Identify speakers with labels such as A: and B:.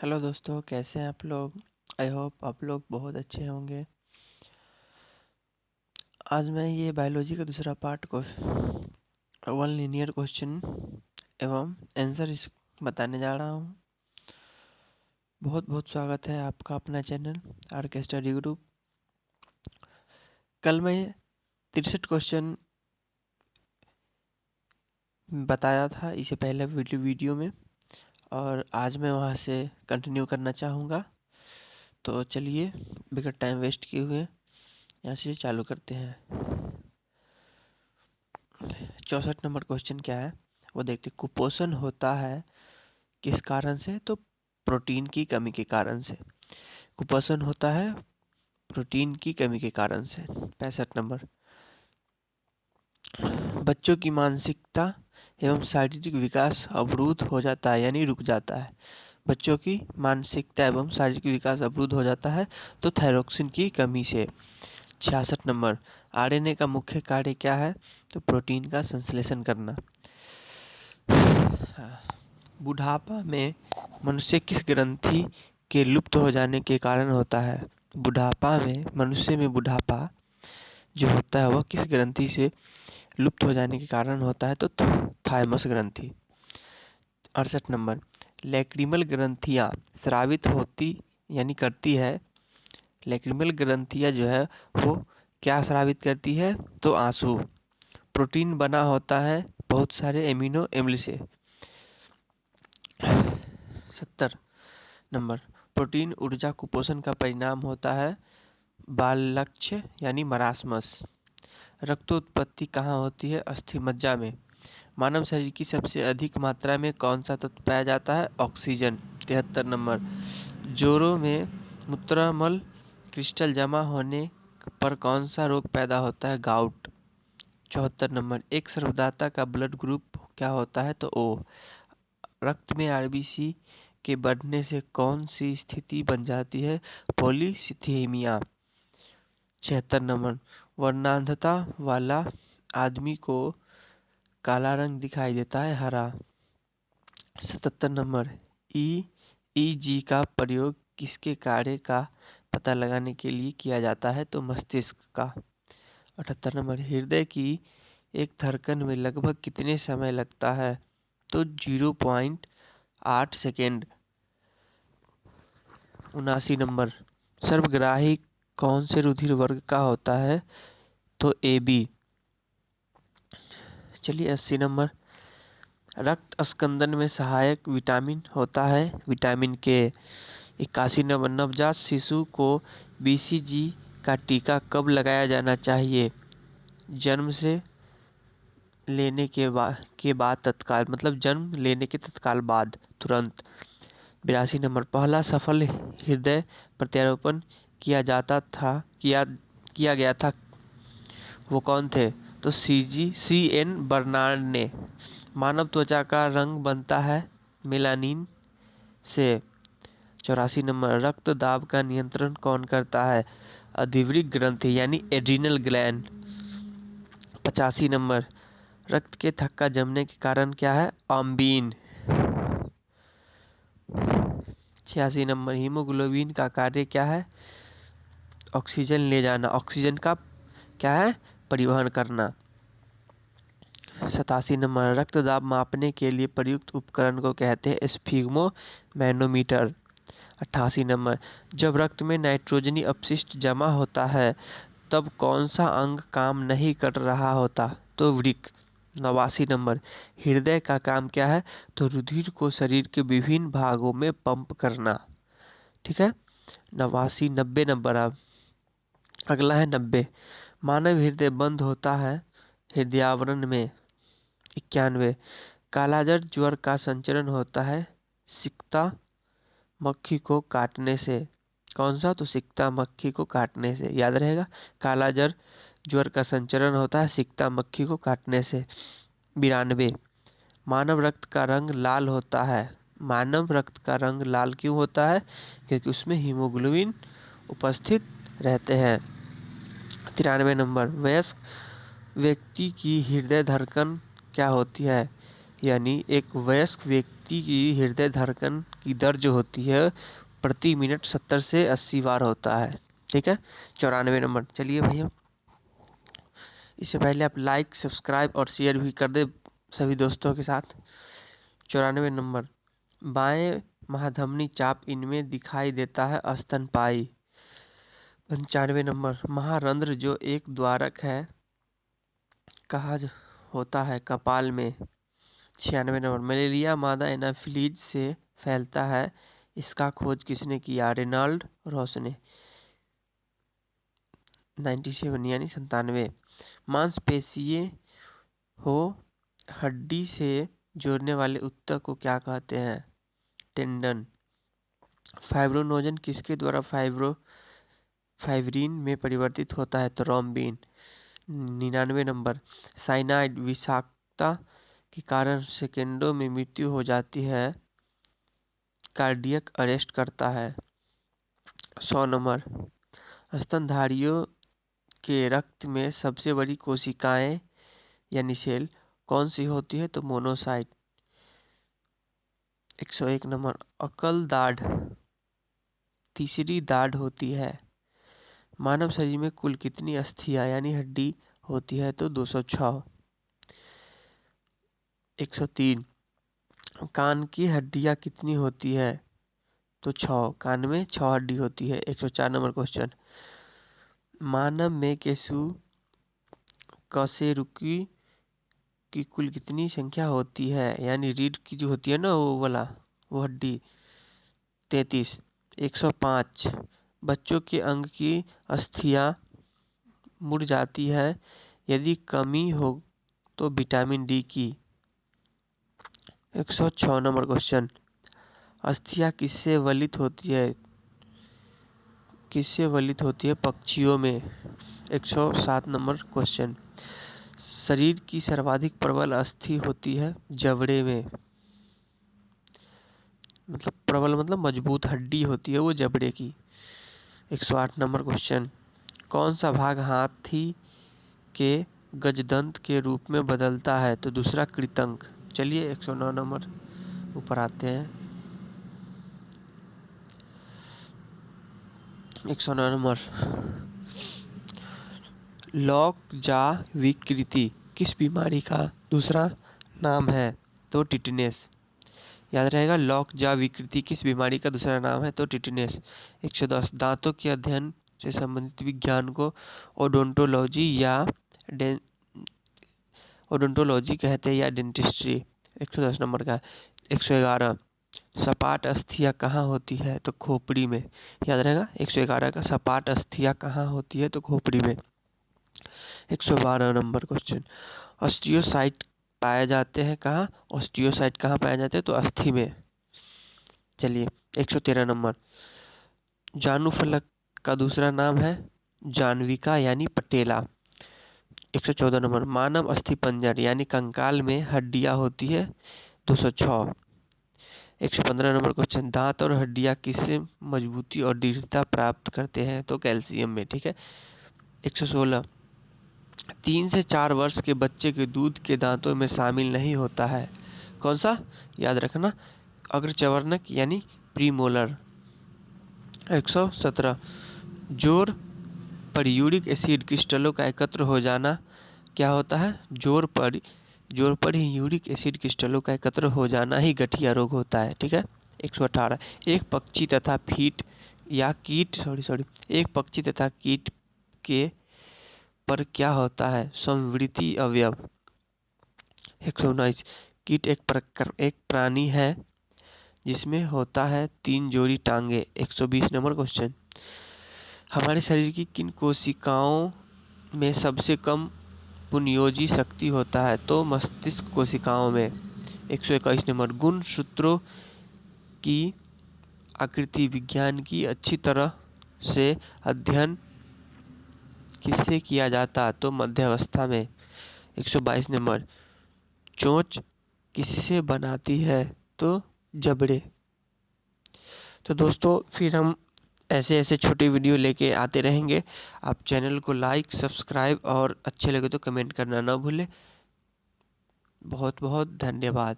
A: Hello दोस्तों, कैसे हैं आप लोग। आई होप आप लोग बहुत अच्छे होंगे। आज मैं ये बायोलॉजी का दूसरा पार्ट को वन लीनियर क्वेश्चन एवं आंसर इस बताने जा रहा हूँ। बहुत बहुत स्वागत है आपका अपना चैनल आर के स्टडी ग्रुप। कल मैं 63 क्वेश्चन बताया था इससे पहले वीडियो में, और आज मैं वहाँ से कंटिन्यू करना चाहूँगा। तो चलिए बिगड़ टाइम वेस्ट किए हुए यहाँ से चालू करते हैं। 64 नंबर क्वेश्चन क्या है वो देखते। कुपोषण होता है किस कारण से? तो प्रोटीन की कमी के कारण से। कुपोषण होता है प्रोटीन की कमी के कारण से। 65 नंबर, बच्चों की मानसिकता एवं शारीरिक विकास अवरुद्ध हो जाता है यानी रुक जाता है। बच्चों की मानसिकता एवं शारीरिक विकास अवरुद्ध हो जाता है तो थायरोक्सिन की कमी से। 66 नंबर, आरएनए का मुख्य कार्य क्या है? तो प्रोटीन का संश्लेषण करना। बुढ़ापा में मनुष्य किस ग्रंथि के लुप्त हो जाने के कारण होता है? बुढ़ापा में मनुष्य में बुढ़ापा जो होता है वह किस ग्रंथि से लुप्त हो जाने के कारण होता है? तो थाइमस ग्रंथि। 68 नंबर, लैक्रिमल ग्रंथियां स्रावित होती यानी करती है। लैक्रिमल ग्रंथियां जो है वो क्या स्रावित करती है? तो आंसू। प्रोटीन बना होता है बहुत सारे एमिनो एम्ल से। 70 नंबर, प्रोटीन ऊर्जा कुपोषण का परिणाम होता है। बाललक्ष्य यानी मरासमस। रक्तोत्पत्ति कहाँ होती है? अस्थिमज्जा में। मानव शरीर की सबसे अधिक मात्रा में कौन सा तत्व पाया जाता है? ऑक्सीजन। 73 नंबर, जोड़ों में मूत्रमल क्रिस्टल जमा होने पर कौन सा रोग पैदा होता है? गाउट। 74 नंबर, एक सर्वदाता का ब्लड ग्रुप क्या होता है? तो ओ। रक्त में आरबीसी के बढ़ने से कौन सी स्थिति बन जाती है? पॉलीसिथेमिया। 76 नंबर, वर्णांधता वाला आदमी को काला रंग दिखाई देता है, हरा। 77 नंबर, ईईजी का प्रयोग किसके कार्य का पता लगाने के लिए किया जाता है? तो मस्तिष्क का। 78 नंबर, हृदय की एक धड़कन में लगभग कितने समय लगता है? तो 0.8 सेकेंड। 79 नंबर, सर्वग्राही कौन से रुधिर वर्ग का होता है? तो ए बी। चलिए 80 नंबर, रक्त स्कंदन में सहायक विटामिन होता है विटामिन के। 81 नंबर, नवजात शिशु को बीसीजी का टीका कब लगाया जाना चाहिए? जन्म से लेने के बाद तत्काल, मतलब जन्म लेने के तत्काल बाद, तुरंत। 82 नंबर, पहला सफल हृदय प्रत्यारोपण किया गया था, वो कौन थे? तो सी एन बर्नार्ड ने। मानव त्वचा का रंग बनता है मेलानिन से। 84 नंबर, रक्त दाब का नियंत्रण कौन करता है? अधिवृक्क ग्रंथि यानी एड्रिनल ग्लैंड। 85 नंबर, रक्त के थक्का जमने के कारण क्या है? अम्बीन। 86 नंबर, हीमोग्लोबिन का कार्य क्या है? ऑक्सीजन ले जाना, ऑक्सीजन का क्या है? परिवहन करना। 87 नंबर, रक्त दाब मापने के लिए प्रयुक्त उपकरण को कहते हैं स्फिग्मो मैनोमीटर। 88 नंबर, जब रक्त में नाइट्रोजनी अपशिष्ट जमा होता है तब कौन सा अंग काम नहीं कर रहा होता? तो वृक्क। 89 नंबर, हृदय का काम क्या है? तो रुधिर को शरीर के विभिन्न भागों में पंप करना। ठीक है, 90 नंबर। अब अगला है 90, मानव हृदय बंद होता है हृदयावरण में। 91, कालाजार ज्वर का संचरण होता है सिकता मक्खी को काटने से। कौन सा? तो सिकता मक्खी को काटने से, याद रहेगा। कालाजार ज्वर का संचरण होता है सिकता मक्खी को काटने से। 92, मानव रक्त का रंग लाल होता है। मानव रक्त का रंग लाल क्यों होता है? क्योंकि उसमें हीमोग्लोबिन उपस्थित रहते हैं। 93 नंबर, वयस्क व्यक्ति की हृदय धड़कन क्या होती है? यानी एक वयस्क व्यक्ति की हृदय धड़कन की दर जो होती है प्रति मिनट 70 से 80 बार होता है। ठीक है, 94 नंबर। चलिए भैया, इससे पहले आप लाइक, सब्सक्राइब और शेयर भी कर दे सभी दोस्तों के साथ। 94 नंबर, बाएं महाधमनी चाप इनमें दिखाई देता है स्तनपायी। 95 नंबर, महारंध्र जो एक द्वारक है कहा होता है कपाल में। 96 नंबर, मलेरिया मादा एनाफिलीज से फैलता है, इसका खोज किसने किया? रेनाल्ड रॉस ने। 97 यानी 97, मांसपेशियां हो हड्डी से जोड़ने वाले ऊतक को क्या कहते हैं? टेंडन। फाइब्रोनोजन किसके द्वारा फाइब्रिन में परिवर्तित होता है? थ्रोम्बिन। 99 नंबर, साइनाइड विषाक्तता के कारण सेकेंडों में मृत्यु हो जाती है, कार्डियक अरेस्ट करता है। 100 नंबर, स्तनधारियों के रक्त में सबसे बड़ी कोशिकाएं यानी सेल कौन सी होती है? तो मोनोसाइट। 101 नंबर, अकल दाढ़ तीसरी दाढ़ होती है। मानव शरीर में कुल कितनी अस्थियां यानी हड्डी होती है? तो 206। 103, कान की हड्डियां कितनी होती है? तो 6, कान में 6 हड्डी होती है। 104 नंबर क्वेश्चन, मानव में कशेरुकी की कुल कितनी संख्या होती है? यानी रीढ़ की जो होती है ना वो हड्डी 33। 105, बच्चों के अंग की अस्थियां मुड़ जाती है यदि कमी हो तो विटामिन डी की। 106 नंबर क्वेश्चन, अस्थियां किससे वलित होती है? पक्षियों में। 107 नंबर क्वेश्चन, शरीर की सर्वाधिक प्रबल अस्थि होती है जबड़े में। मतलब प्रबल मतलब मजबूत हड्डी होती है वो जबड़े की। 108 नंबर क्वेश्चन, कौन सा भाग हाथी के गजदंत के रूप में बदलता है? तो दूसरा कृतंक। चलिए 109 नंबर ऊपर आते हैं। 109 नंबर, लॉकजा विकृति किस बीमारी का दूसरा नाम है? तो टिटनेस। याद रहेगा, लॉकजा विकृति किस बीमारी का दूसरा नाम है? तो टिटनेस। 110, दांतों के अध्ययन से संबंधित विज्ञान को ओडोंटोलॉजी कहते हैं या डेंटिस्ट्री। 110 नंबर का। 111, सपाट अस्थियां कहाँ होती है? तो खोपड़ी में। याद रहेगा, 111 का, सपाट अस्थियां कहाँ होती है? तो खोपड़ी में। 112 नंबर क्वेश्चन, ऑस्टियोसाइट पाए जाते हैं कहाँ? ऑस्टियोसाइट कहाँ पाए जाते हैं? तो अस्थि में। चलिए 113 नंबर, जानुफलक का दूसरा नाम है जानविका यानी पटेला। 114 नंबर, मानव अस्थिपंजर यानी कंकाल में हड्डियां होती है। 206। 115 नंबर क्वेश्चन, दांत और हड्डियां किससे मजबूती और दृढ़ता प्राप्त करते हैं? तो कैल्शियम में। ठीक है। 116, 3 से 4 वर्ष के बच्चे के दूध के दांतों में शामिल नहीं होता है, कौन सा? याद रखना, अग्रचवर्णक यानी प्रीमोलर। 117, जोर पर यूरिक एसिड क्रिस्टलों का एकत्र हो जाना क्या होता है? जोर पर ही यूरिक एसिड क्रिस्टलों का एकत्र हो जाना ही गठिया रोग होता है। ठीक है। 118, एक पक्षी तथा कीट के पर क्या होता है? संवृत्ति अवयव। 119, कीट एक प्राणी है जिसमें होता है 3 जोड़ी टांगे। 120 नंबर क्वेश्चन, हमारे शरीर की किन कोशिकाओं में सबसे कम पुनयोजी शक्ति होता है? तो मस्तिष्क कोशिकाओं में। 121 नंबर, गुण सूत्रों की आकृति विज्ञान की अच्छी तरह से अध्ययन किससे किया जाता? तो मध्यावस्था में। 122 नंबर, चोंच किससे बनाती है? तो जबड़े। तो दोस्तों फिर हम ऐसे छोटे वीडियो लेके आते रहेंगे। आप चैनल को लाइक, सब्सक्राइब और अच्छे लगे तो कमेंट करना ना भूलें। बहुत बहुत धन्यवाद।